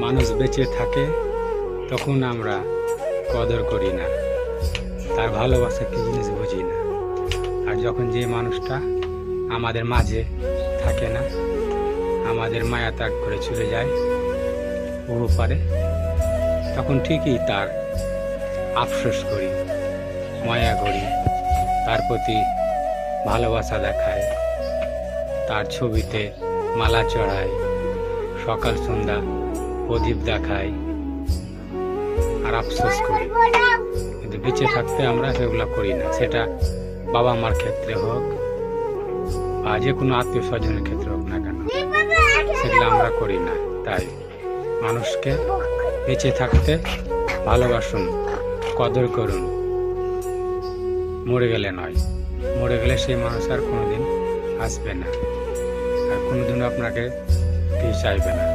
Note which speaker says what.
Speaker 1: মানুষ বেঁচে থাকে তখন আমরা কদর করি না, তার ভালোবাসা কি জিনিস বুঝি না। আর যখন যে মানুষটা আমাদের মাঝে থাকে না, আমাদের মায়া ত্যাগ করে চলে যায় পারে, তখন ঠিকই তার আফসোস করি, মায়া করি, তার প্রতি ভালোবাসা দেখায়, তার ছবিতে মালা চড়ায়, সকাল সন্ধ্যা প্রদীপ দেখায়, আর আফসোস করি। কিন্তু বেঁচে থাকতে আমরা সেগুলো করি না, সেটা বাবা মার ক্ষেত্রে হোক বা যে কোনো আত্মীয় স্বজনের ক্ষেত্রে হোক না কেন, সেগুলো আমরা করি না। তাই মানুষকে বেঁচে থাকতে ভালোবাসুন, কদর করুন, মরে গেলে নয়। মরে গেলে সেই মানুষ আর কোনোদিন আসবে না, আর কোনোদিনও আপনাকে কেউ চাইবে না।